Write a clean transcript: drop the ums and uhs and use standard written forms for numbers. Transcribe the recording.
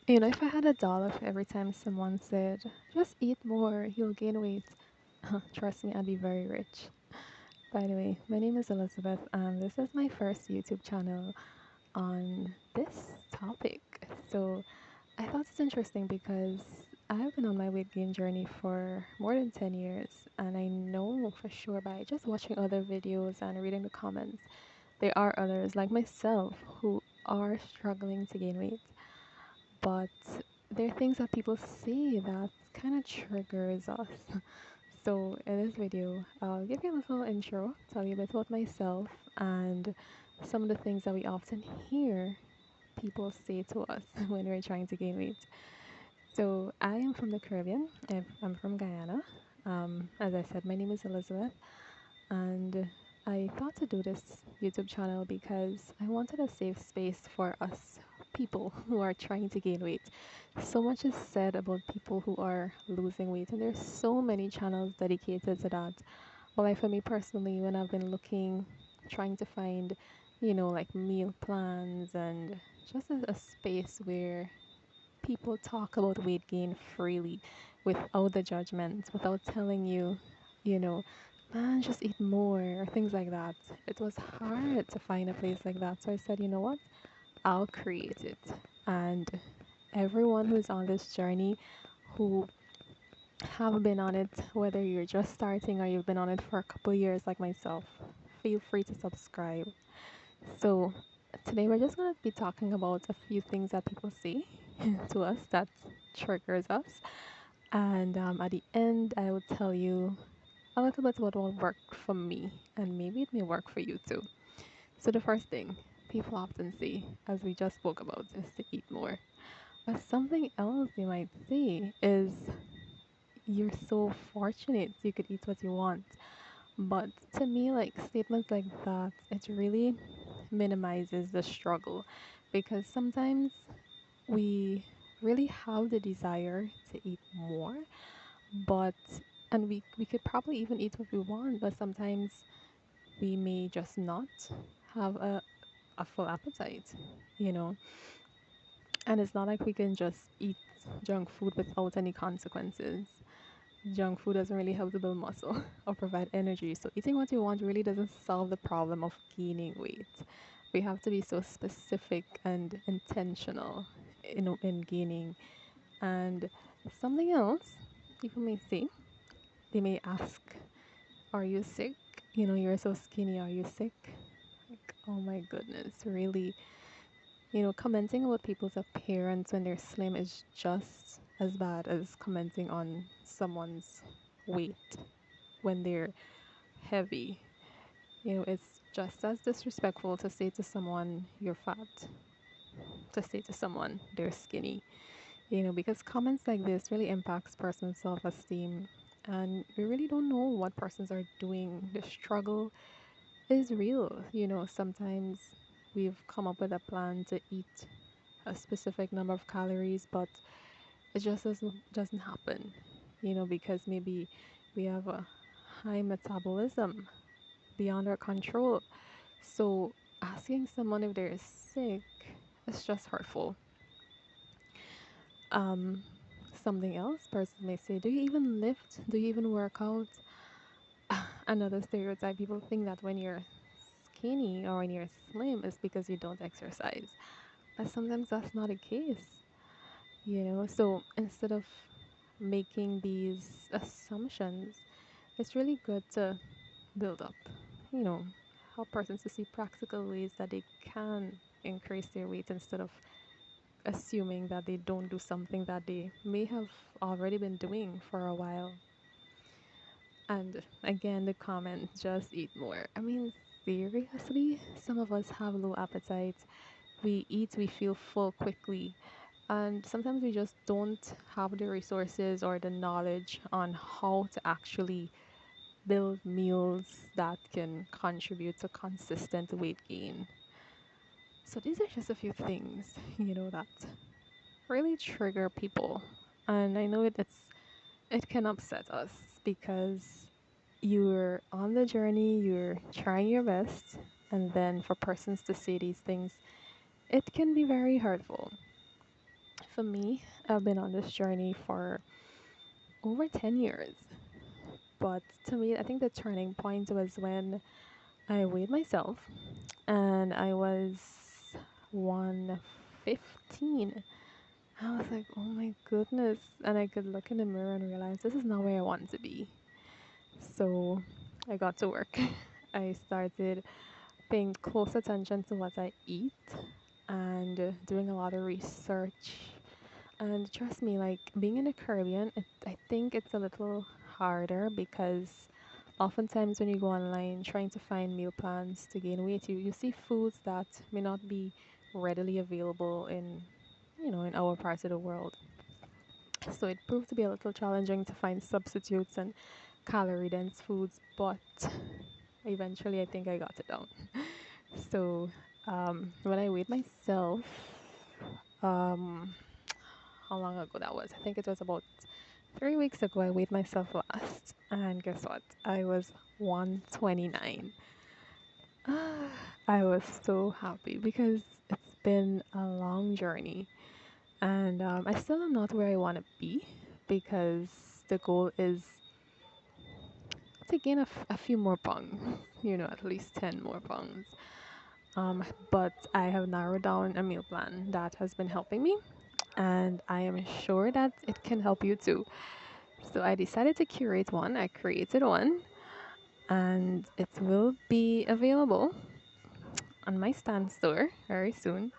If I had a dollar for every time someone said, just eat more, you'll gain weight, trust me, I'd be very rich. By the way, my name is Elizabeth, and this is my first YouTube channel on this topic. So I thought it's interesting because I've been on my weight gain journey for more than 10 years, and I know for sure by just watching other videos and reading the comments, there are others like myself who are struggling to gain weight. But there are things that people say that kind of triggers us. So in this video, I'll give you a little intro, tell you a bit about myself and some of the things that we often hear people say to us when we're trying to gain weight. So I am from the Caribbean. I'm from Guyana. As I said, my name is Elizabeth, and I thought to do this YouTube channel because I wanted a safe space for us people who are trying to gain weight. So much is said about people who are losing weight, and there's so many channels dedicated to that. But like for me personally, when I've been looking, trying to find, like meal plans and just a space where people talk about weight gain freely without the judgment, without telling you, you know, man, just eat more or things like that. It was hard to find a place like that. So I said, you know what? I'll create it. And everyone who's on this journey who have been on it, whether you're just starting or you've been on it for a couple years like myself, feel free to subscribe. So today we're just going to be talking about a few things that people say to us that triggers us. And at the end, I will tell you a little bit about what worked for me, and maybe it may work for you too. So the first thing people often say, as we just spoke about, is to eat more. But something else they might say is, you're so fortunate you could eat what you want. But to me, like statements like that, it really minimizes the struggle because sometimes we really have the desire to eat more, but and we could probably even eat what we want, but sometimes we may just not have a full appetite, you know. And it's not like we can just eat junk food without any consequences. Junk food doesn't really help to build muscle or provide energy. So eating what you want really doesn't solve the problem of gaining weight. We have to be so specific and intentional in gaining. And something else people may say, they may ask, are you sick? You're so skinny, are you sick? Like, oh my goodness, really? Commenting about people's appearance when they're slim is just as bad as commenting on someone's weight when they're heavy. It's just as disrespectful to say to someone you're fat, to say to someone they're skinny, because comments like this really impacts person's self-esteem. And we really don't know what persons are doing. The struggle is real. Sometimes we've come up with a plan to eat a specific number of calories, but it just doesn't happen, because maybe we have a high metabolism beyond our control. So asking someone if they're sick is just hurtful. Um, Something else, person may say, do you even lift? Do you even work out? Another stereotype, people think that when you're skinny or when you're slim, it's because you don't exercise. But sometimes that's not the case. So instead of making these assumptions, it's really good to build up, you know, help persons to see practical ways that they can increase their weight instead of assuming that they don't do something that they may have already been doing for a while. And again, the comment, just eat more. I mean, seriously, some of us have low appetite. We eat, we feel full quickly. And sometimes we just don't have the resources or the knowledge on how to actually build meals that can contribute to consistent weight gain. So these are just a few things, that really trigger people. And I know it can upset us because you're on the journey, you're trying your best, and then for persons to say these things, it can be very hurtful. For me, I've been on this journey for over 10 years. But to me, I think the turning point was when I weighed myself and I was 115. I was like, oh my goodness. And I could look in the mirror and realize this is not where I want to be. So I got to work. I started paying close attention to what I eat and doing a lot of research. And trust me, like being in the Caribbean, I think it's a little harder because oftentimes when you go online trying to find meal plans to gain weight, you see foods that may not be readily available in our parts of the world. So it proved to be a little challenging to find substitutes and calorie dense foods, but eventually I think I got it down. So when I weighed myself, um, how long ago that was? I think it was about 3 weeks ago. I weighed myself last, and guess what? I was 129. I was so happy because it's been a long journey, and I still am not where I want to be because the goal is to gain a few more pounds, at least 10 more pounds. But I have narrowed down a meal plan that has been helping me, and I am sure that it can help you too. So I decided to curate one. I created one, and it will be available on my Stan store very soon.